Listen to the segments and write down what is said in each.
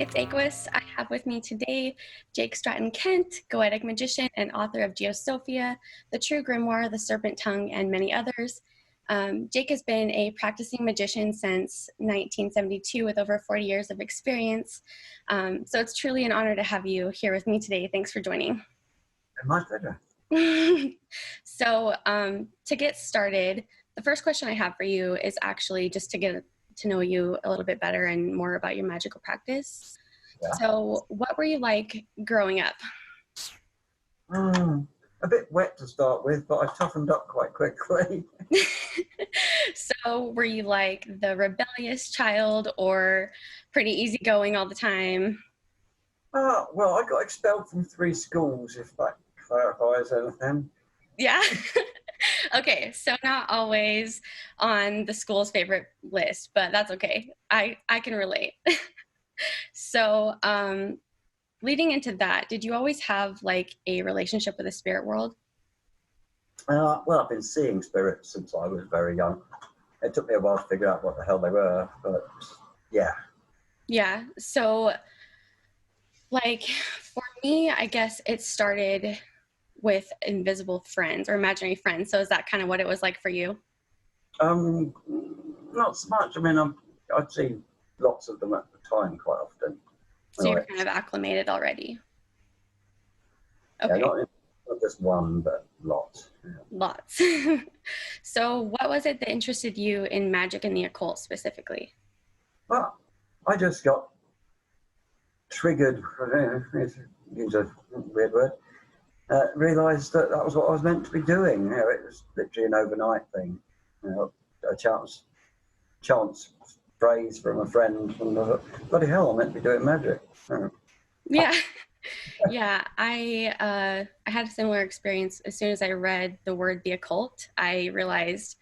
it's Aequus. I have with me today Jake Stratton-Kent, Goetic magician and author of Geosophia, The True Grimoire, The Serpent Tongue, and many others. Jake has been a practicing magician since 1972 with over 40 years of experience. So it's truly an honor to have you here with me today. Thanks for joining. My pleasure. So to get started, the first question I have for you is actually just to get to know you a little bit better and more about your magical practice. Yeah. So what were you like growing up? A bit wet to start with, but I toughened up quite quickly. So were you like the rebellious child or pretty easygoing all the time? Well, I got expelled from 3 schools, if that clarifies anything. Yeah. Okay, so not always on the school's favorite list, but that's okay. I can relate. So leading into that, did you always have like a relationship with the spirit world? Well, I've been seeing spirits since I was very young. It took me a while to figure out what the hell they were, but yeah. Yeah, so like for me, I guess it started with invisible friends or imaginary friends. So is that kind of what it was like for you? Not so much. I mean, I'd see lots of them at the time quite often. So you're kind of acclimated already. Okay. Yeah, not just one, but lots. Yeah. Lots. So what was it that interested you in magic and the occult specifically? Well, I just got triggered, use a weird word, realised that was what I was meant to be doing. You know, it was literally an overnight thing. You know, a chance phrase from a friend, and I thought, bloody hell, I'm meant to be doing magic. Yeah. Yeah, I had a similar experience. As soon as I read the word the occult, I realized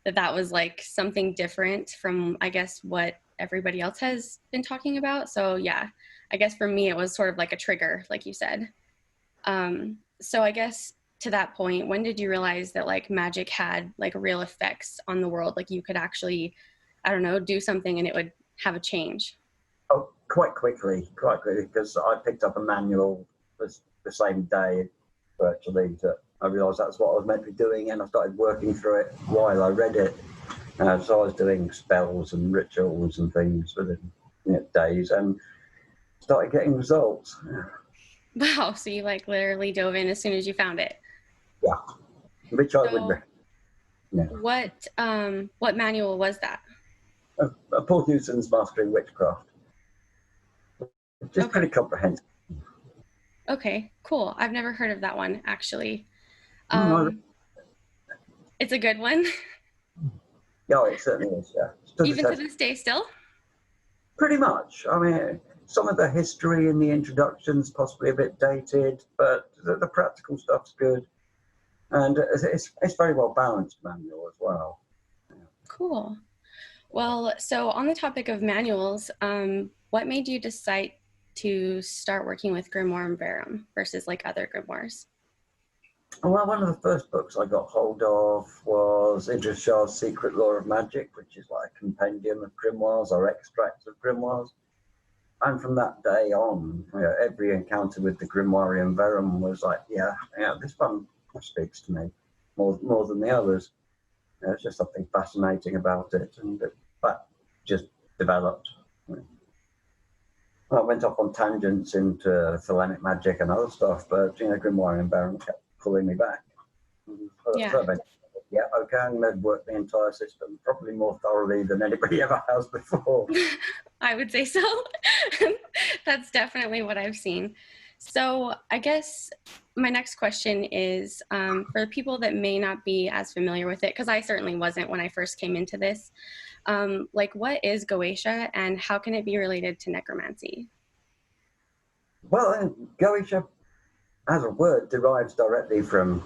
that was like something different from, I guess, what everybody else has been talking about. So yeah, I guess for me, it was sort of like a trigger, like you said. So I guess to that point, when did you realize that like magic had like real effects on the world? Like you could actually, I don't know, do something and it would have a change? Oh, quite quickly, because I picked up a manual the same day, virtually, that I realised that's what I was meant to be doing, and I started working through it while I read it. So I was doing spells and rituals and things within days, and started getting results. Wow, so you like literally dove in as soon as you found it? Yeah, which I would recommend. Yeah. What manual was that? Paul Hewson's Mastering Witchcraft. Just pretty comprehensive. Okay, cool. I've never heard of that one, actually. It's a good one? Yeah, it certainly is, yeah. Even to this day still? Pretty much. I mean, some of the history in the introduction's possibly a bit dated, but the practical stuff's good. And it's very well balanced manual as well. Cool. Well, so on the topic of manuals, what made you decide to start working with Grimoire and Verum versus like other grimoires? Well, one of the first books I got hold of was Idris Shah's Secret Law of Magic, which is like a compendium of grimoires or extracts of grimoires. And from that day on, every encounter with the Grimorium Verum was like, yeah, this one speaks to me more than the others. It's just something fascinating about it, and that just developed. I went off on tangents into Thelemic magic and other stuff, but Grimoire and Verum kept pulling me back. Yeah. So yeah, okay, I'm going to work the entire system probably more thoroughly than anybody ever has before. I would say so. That's definitely what I've seen. So I guess my next question is for the people that may not be as familiar with it, because I certainly wasn't when I first came into this, like what is Goetia and how can it be related to necromancy? Well, Goetia as a word derives directly from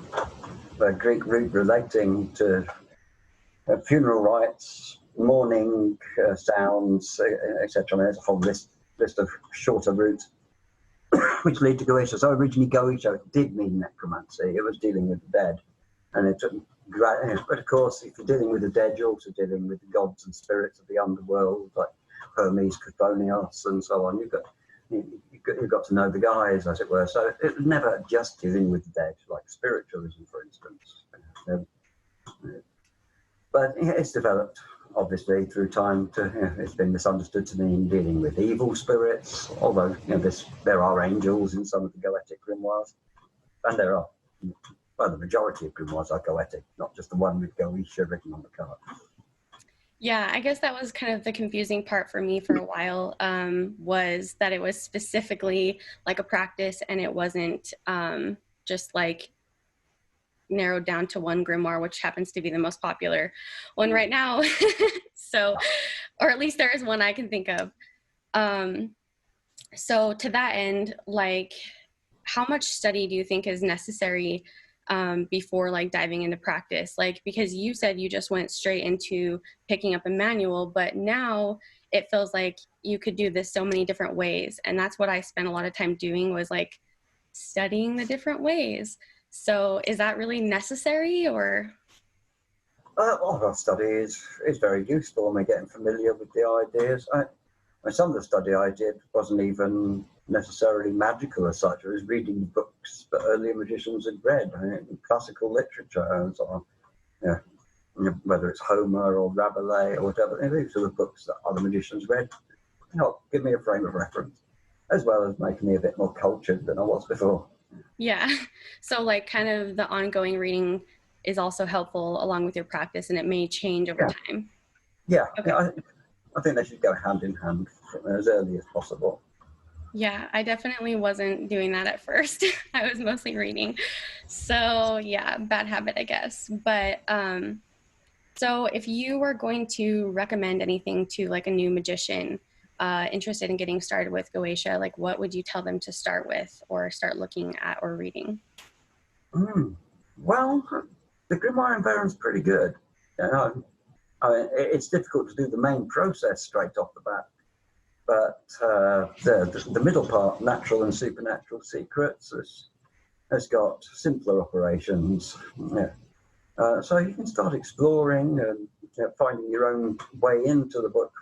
the Greek root relating to funeral rites, mourning sounds, etc. I mean, there's a whole list of shorter roots which lead to Goetia. So originally Goetia did mean necromancy. It was dealing with the dead. And it took, but of course, if you're dealing with the dead, you're also dealing with the gods and spirits of the underworld, like Hermes Cothonios and so on. You've got to know the guys, as it were. So it was never just dealing with the dead, like spiritualism, for instance. But it's developed, obviously, through time. It's been misunderstood to mean dealing with evil spirits, although there are angels in some of the Goetic grimoires, and there are. Well, the majority of grimoires are Goetic, not just the one with Goetia written on the card. Yeah, I guess that was kind of the confusing part for me for a while, was that it was specifically like a practice and it wasn't just like narrowed down to one grimoire, which happens to be the most popular one right now. So, or at least there is one I can think of. So to that end, like, how much study do you think is necessary before like diving into practice? Like, because you said you just went straight into picking up a manual, but now it feels like you could do this so many different ways. And that's what I spent a lot of time doing, was like studying the different ways. So is that really necessary, or? Well, study is very useful. I mean, getting familiar with the ideas. Some of the study I did wasn't even necessarily magical as such. I was reading books that earlier magicians had read, classical literature and so on. Yeah, whether it's Homer or Rabelais or whatever. These are the books that other magicians read. Give me a frame of reference, as well as making me a bit more cultured than I was before. Yeah. So like kind of the ongoing reading is also helpful along with your practice, and it may change over time. Yeah. Okay. I think they should go hand in hand as early as possible. Yeah, I definitely wasn't doing that at first. I was mostly reading. So yeah, bad habit, I guess. But so if you were going to recommend anything to like a new magician interested in getting started with Goetia, like what would you tell them to start with or start looking at or reading? Well, the Grimoire and Verum is pretty good. It's difficult to do the main process straight off the bat, but the middle part, natural and supernatural secrets, has got simpler operations. Yeah. So you can start exploring and finding your own way into the book,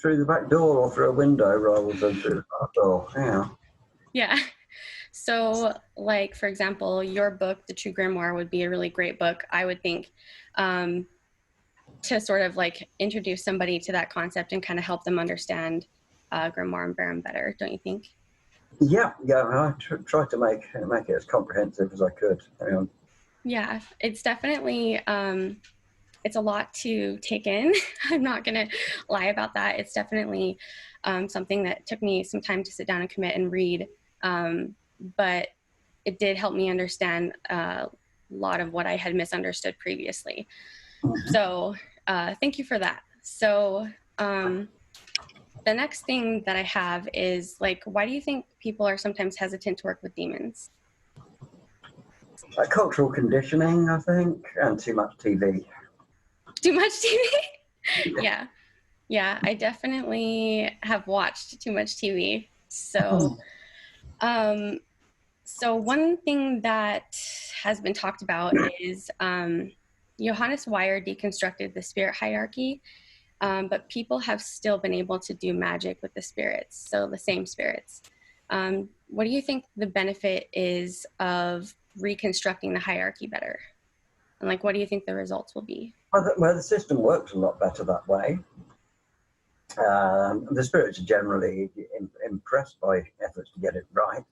through the back door or through a window rather than through the front door. Yeah. Yeah. So, like, for example, your book, The True Grimoire, would be a really great book, I would think, to sort of like introduce somebody to that concept and kind of help them understand Grimoire and Verum better, don't you think? Yeah. I tried to make it as comprehensive as I could. Yeah, it's definitely it's a lot to take in. I'm not gonna lie about that. It's definitely something that took me some time to sit down and commit and read, but it did help me understand a lot of what I had misunderstood previously. So thank you for that. So the next thing that I have is like, why do you think people are sometimes hesitant to work with demons? Cultural conditioning, I think, and too much TV. Too much TV? Yeah, I definitely have watched too much TV. So, so one thing that has been talked about is Johannes Weyer deconstructed the spirit hierarchy, but people have still been able to do magic with the spirits, so the same spirits. What do you think the benefit is of reconstructing the hierarchy better? And like, what do you think the results will be? Well, the system works a lot better that way. The spirits are generally impressed by efforts to get it right.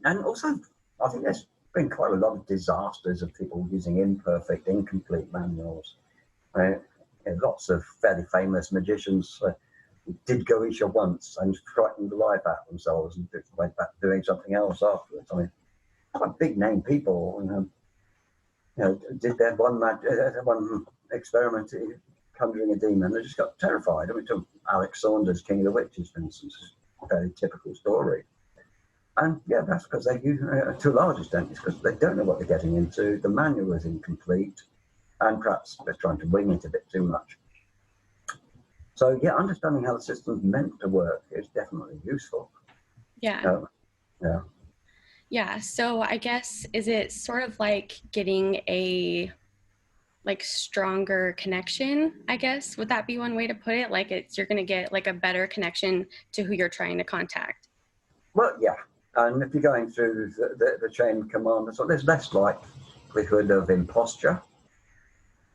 And also, I think there's been quite a lot of disasters of people using imperfect, incomplete manuals. Lots of fairly famous magicians did Goetia once and frightened the life out of themselves and went back doing something else afterwards. I mean, quite big name people, did that one experiment conjuring a demon. They just got terrified. I mean, to Alex Saunders, King of the Witches, for instance, a very typical story. And yeah, that's because they use, to a large extent, it's because they don't know what they're getting into. The manual is incomplete, and perhaps they're trying to wing it a bit too much. So yeah, understanding how the system's meant to work is definitely useful. Yeah. Yeah. Yeah. So I guess, is it sort of like getting a like stronger connection, I guess. Would that be one way to put it? Like you're going to get like a better connection to who you're trying to contact. Well, yeah. And if you're going through the chain of command, so there's less likelihood of imposture.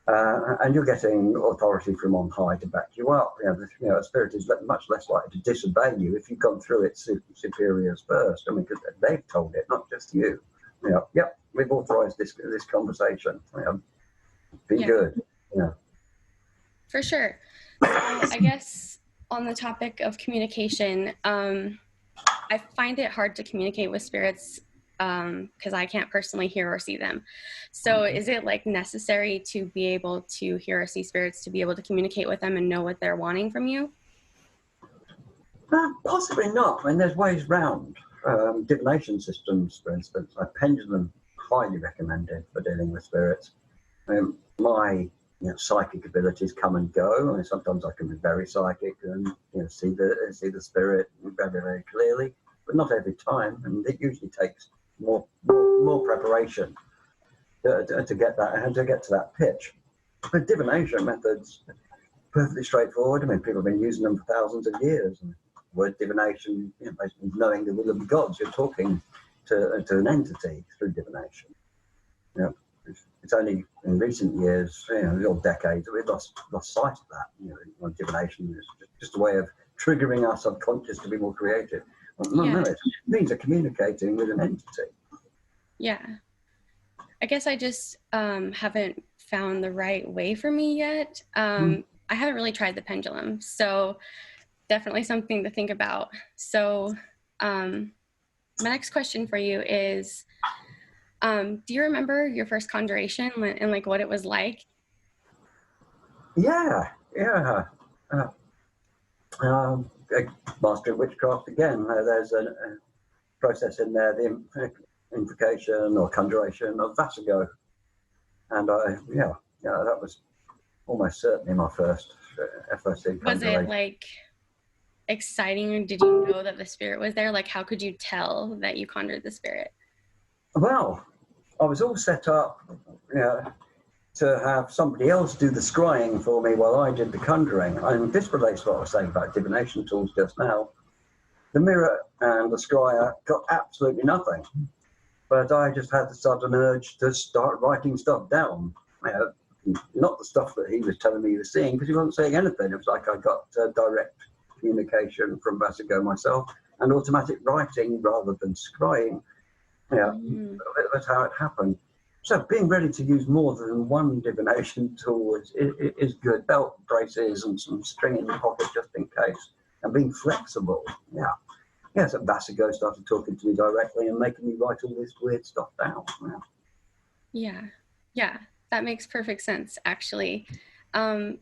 And you're getting authority from on high to back you up. A spirit is much less likely to disobey you if you've gone through its superiors first. I mean, because they've told it, not just you. Yep, we've authorized this conversation. Be good. For sure. So I guess on the topic of communication, I find it hard to communicate with spirits because I can't personally hear or see them. So is it like necessary to be able to hear or see spirits to be able to communicate with them and know what they're wanting from you? Possibly not. I mean, there's ways round. Divination systems, for instance, a pendulum, highly recommended for dealing with spirits. My psychic abilities come and go. I mean, sometimes I can be very psychic and see the spirit very, very clearly, but not every time. And it usually takes more preparation to get that and to get to that pitch. But divination methods, perfectly straightforward. I mean, people have been using them for thousands of years. And word divination, basically knowing the will of the gods. You're talking to an entity through divination. It's only in recent years, or decades, that we've lost sight of that. Divination is just a way of triggering our subconscious to be more creative. No, it means communicating with an entity. Yeah. I guess I just haven't found the right way for me yet. I haven't really tried the pendulum, so definitely something to think about. So my next question for you is, do you remember your first conjuration and like what it was like? Yeah. Master of Witchcraft again. There's a process in there, the invocation or conjuration of Vasigo, and that was almost certainly my first FOC conjuration. Was it like exciting? Did you know that the spirit was there? Like, how could you tell that you conjured the spirit? Well, I was all set up, to have somebody else do the scrying for me while I did the conjuring. And this relates to what I was saying about divination tools just now. The mirror and the scryer got absolutely nothing, but I just had the sudden urge to start writing stuff down. Not the stuff that he was telling me he was seeing, because he wasn't saying anything. It was like I got direct communication from Vasigo myself and automatic writing rather than scrying. That's how it happened. So being ready to use more than one divination tool is good. Belt braces and some string in your pocket just in case, and being flexible. So Vasigo started talking to me directly and making me write all this weird stuff down. Yeah, that makes perfect sense, actually.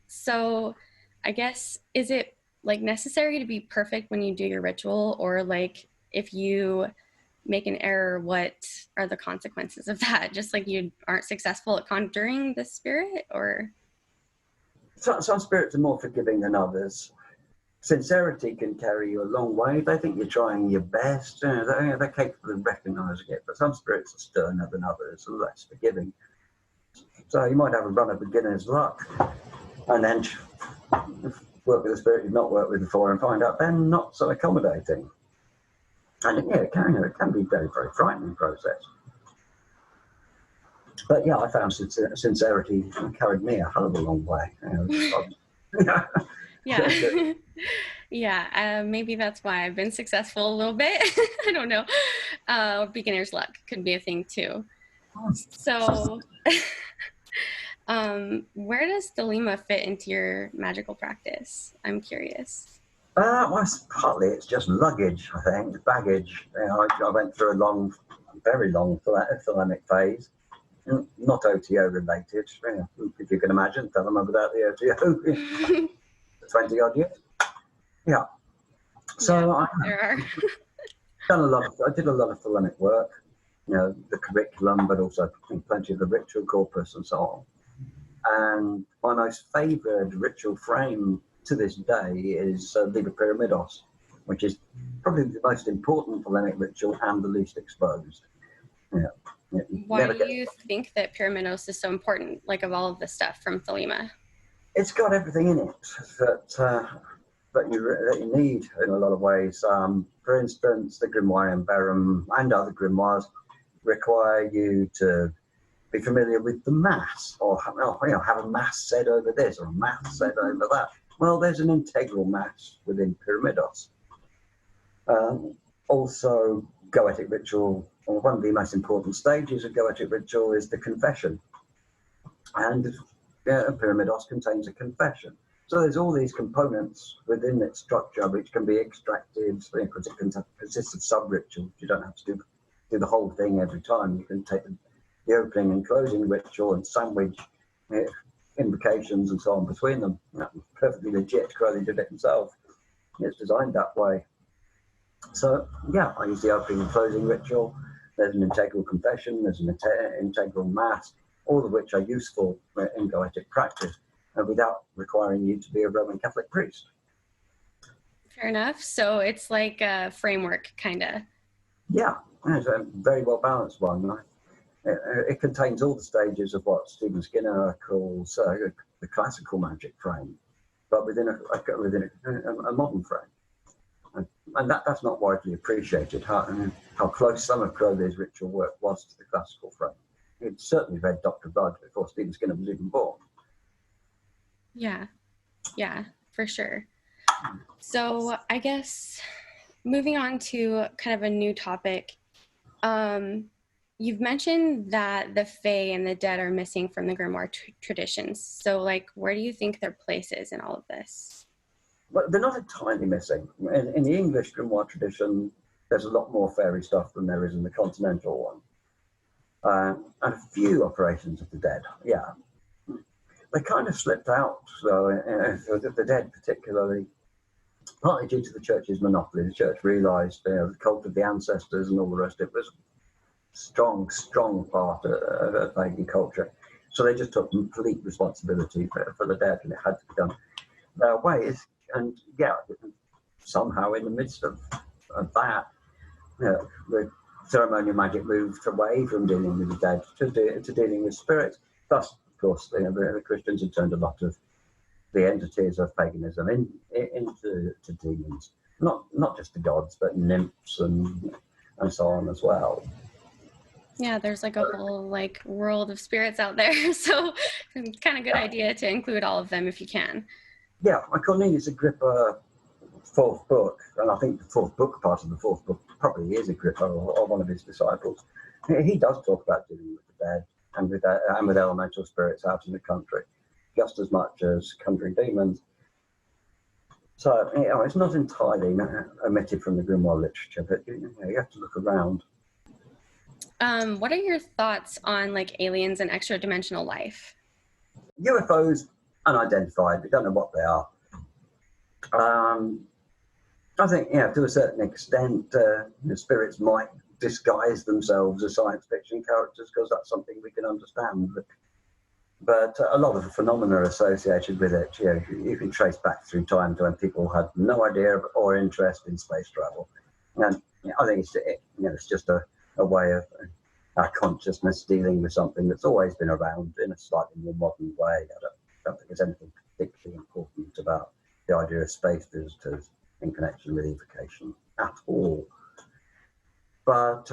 So I guess, is it like necessary to be perfect when you do your ritual, or like if you make an error, what are the consequences of that? Just like you aren't successful at conjuring the spirit, or? Some spirits are more forgiving than others. Sincerity can carry you a long way. They think you're trying your best. They're capable of recognizing it, but some spirits are sterner than others and less forgiving. So you might have a run of beginner's luck and then work with a spirit you've not worked with before and find out they're not so accommodating. And it can be a very, very frightening process. But I found sincerity carried me a hell of a long way. Maybe that's why I've been successful a little bit. I don't know. Beginner's luck could be a thing too. So where does the Lima fit into your magical practice? I'm curious. Partly it's just luggage, I think, baggage. I went through a very long thelemic phase, not OTO related. If you can imagine, tell them about the OTO. 20 odd years. Yeah. So I did a lot of thelemic work, the curriculum, but also plenty of the ritual corpus and so on. And my most favoured ritual frame to this day is Liber Pyramidos, which is probably the most important thelemic ritual and the least exposed. Why do you think that Pyramidos is so important, like of all of the stuff from Thelema? It's got everything in it that you need in a lot of ways. For instance, the Grimoire and Verum and other grimoires require you to be familiar with the mass, or have a mass said over this or a mass said over that. Well, there's an integral mass within Pyramidos. Also, Goetic ritual, or one of the most important stages of Goetic ritual, is the confession. And Pyramidos contains a confession. So there's all these components within its structure which can be extracted, because it consists of sub-rituals. You don't have to do the whole thing every time. You can take the opening and closing ritual and sandwich invocations and so on between them. That was perfectly legit. Crowley did it himself. It's designed that way. So, yeah, I use the opening and closing ritual. There's an integral confession, there's an integral mass, all of which are useful in Goetic practice without requiring you to be a Roman Catholic priest. Fair enough. So it's like a framework, kind of. Yeah, it's a very well balanced one. It contains all the stages of what Stephen Skinner calls the classical magic frame, but within a modern frame. And that's not widely appreciated, how close some of Crowley's ritual work was to the classical frame. He'd certainly read Dr. Blood before Stephen Skinner was even born. Yeah, for sure. So I guess moving on to kind of a new topic, you've mentioned that the Fae and the dead are missing from the Grimoire traditions. So, like, where do you think their place is in all of this? Well, they're not entirely missing. In the English Grimoire tradition, there's a lot more fairy stuff than there is in the continental one. And a few operations of the dead, yeah. They kind of slipped out, though, the dead particularly, partly due to the church's monopoly. The church realised the cult of the ancestors and all the rest of it was a strong part of pagan culture. So they just took complete responsibility for the dead, and it had to be done their ways. And yeah, somehow in the midst of that, the ceremonial magic moved away from dealing with the dead to dealing with spirits. Thus, of course, the Christians had turned a lot of the entities of paganism into demons. Not just the gods, but nymphs and so on as well. Yeah, there's like a whole like world of spirits out there, so it's kind of good idea to include all of them if you can. Yeah, Cornelius Agrippa, fourth book, and I think the fourth book, part of the fourth book, probably is Agrippa or one of his disciples. He does talk about dealing with the dead and with elemental spirits out in the country, just as much as conjuring demons. So it's not entirely omitted from the grimoire literature, but you have to look around. What are your thoughts on like aliens and extra dimensional life? UFOs, unidentified. We don't know what they are. I think, to a certain extent, the spirits might disguise themselves as science fiction characters because that's something we can understand. But a lot of the phenomena associated with it, you can trace back through time to when people had no idea or interest in space travel. And I think it's just a way of our consciousness dealing with something that's always been around in a slightly more modern way. I don't think there's anything particularly important about the idea of space visitors in connection with evocation at all. But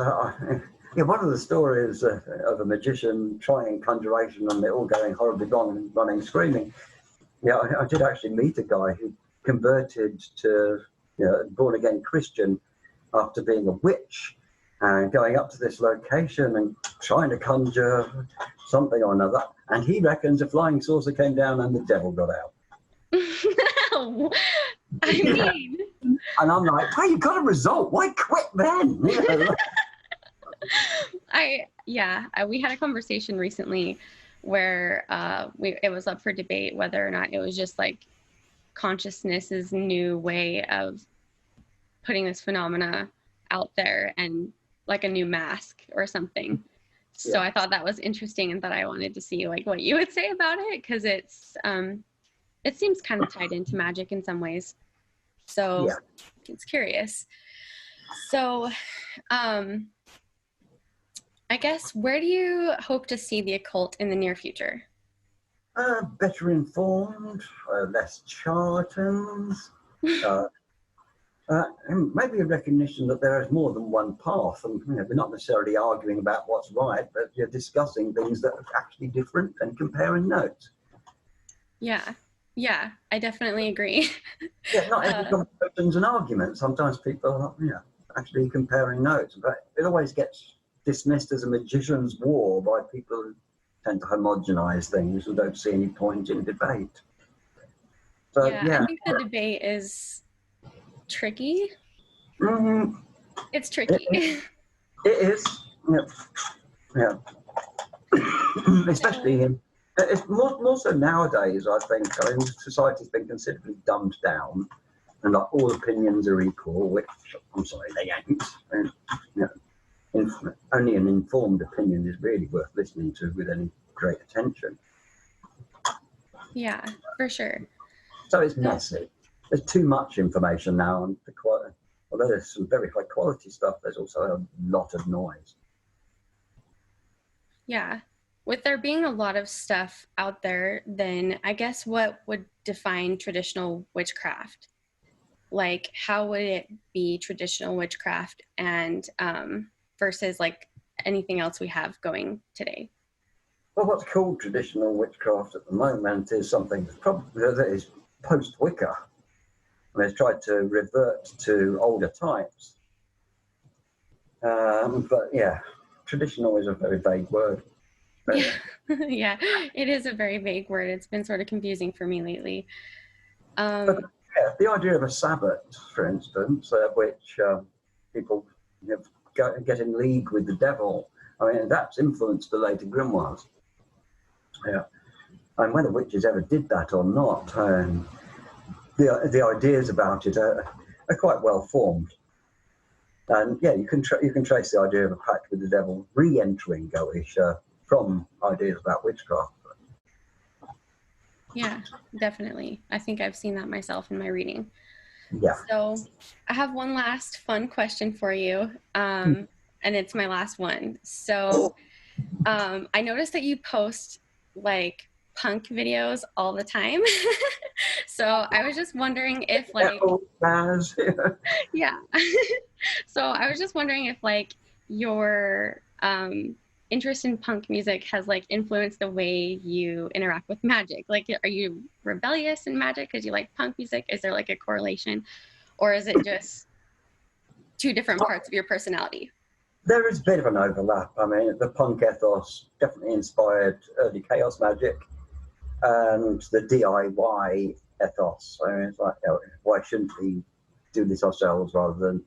one of the stories of a magician trying conjuration and they're all going horribly wrong and running screaming. I did actually meet a guy who converted to born again Christian after being a witch and going up to this location and trying to conjure something or another. And he reckons a flying saucer came down and the devil got out. I mean, and I'm like, well, you got a result. Why quit then? We had a conversation recently where it was up for debate whether or not it was just like consciousness's new way of putting this phenomena out there and like a new mask or something. So I thought that was interesting and that I wanted to see like what you would say about it, because it seems kind of tied into magic in some ways. So it's curious. So I guess, where do you hope to see the occult in the near future? Better informed, less charlatans, uh, and maybe a recognition that there is more than one path, and we're not necessarily arguing about what's right, but you're discussing things that are actually different and comparing notes. Yeah, I definitely agree. Yeah, not every conversation's an argument. Sometimes people are, actually comparing notes, but it always gets dismissed as a magician's war by people who tend to homogenize things and don't see any point in debate. So, I think the debate is tricky. mm, It's tricky. it is. Yeah. Especially in, it's more so nowadays, I think. I mean, society's been considerably dumbed down, and like all opinions are equal, which I'm sorry, they ain't. And, only an informed opinion is really worth listening to with any great attention. Yeah, for sure. So it's messy. There's too much information now, and although there's some very high quality stuff, there's also a lot of noise. Yeah. With there being a lot of stuff out there, then I guess what would define traditional witchcraft? Like, how would it be traditional witchcraft and versus like anything else we have going today? Well, what's called traditional witchcraft at the moment is something that is post-Wicca. And it's tried to revert to older types. But yeah, traditional is a very vague word. Yeah. Yeah, it is a very vague word. It's been sort of confusing for me lately. But yeah, the idea of a Sabbath, for instance, which people get in league with the devil, I mean, that's influenced the later grimoires. Yeah. And whether witches ever did that or not, the ideas about it are quite well formed. And yeah, you can trace the idea of a pact with the devil re-entering Goetia from ideas about witchcraft. Yeah, definitely. I think I've seen that myself in my reading. Yeah. So I have one last fun question for you, and it's my last one. So I noticed that you post like punk videos all the time. So I was just wondering if like, yeah. So I was just wondering if like your interest in punk music has like influenced the way you interact with magic. Like, are you rebellious in magic because you like punk music? Is there like a correlation, or is it just two different parts of your personality? There is a bit of an overlap. I mean, the punk ethos definitely inspired early chaos magic, and the DIY ethos. I mean, it's like, why shouldn't we do this ourselves rather than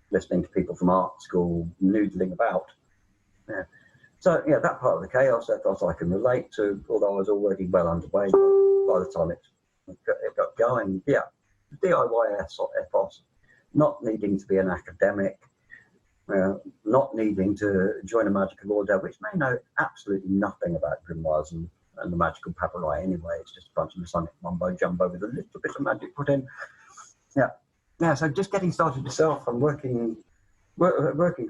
listening to people from art school noodling about? Yeah. So, yeah, that part of the chaos ethos I can relate to, although I was already well underway by the time it got going. Yeah, DIY ethos, not needing to be an academic, not needing to join a magical order, which may know absolutely nothing about grimoires and the magical papyri anyway. It's just a bunch of Masonic mumbo jumbo with a little bit of magic put in. Yeah. So just getting started yourself and working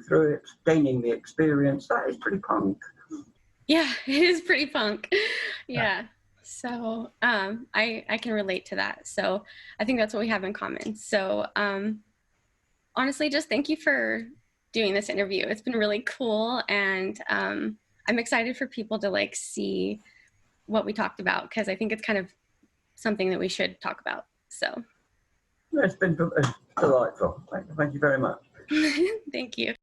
through it, gaining the experience. That is pretty punk. Yeah, it is pretty punk. Yeah. So I can relate to that. So I think that's what we have in common. So honestly, just thank you for doing this interview. It's been really cool, and I'm excited for people to like see what we talked about, because I think it's kind of something that we should talk about. So It's been delightful. Thank you very much. Thank you.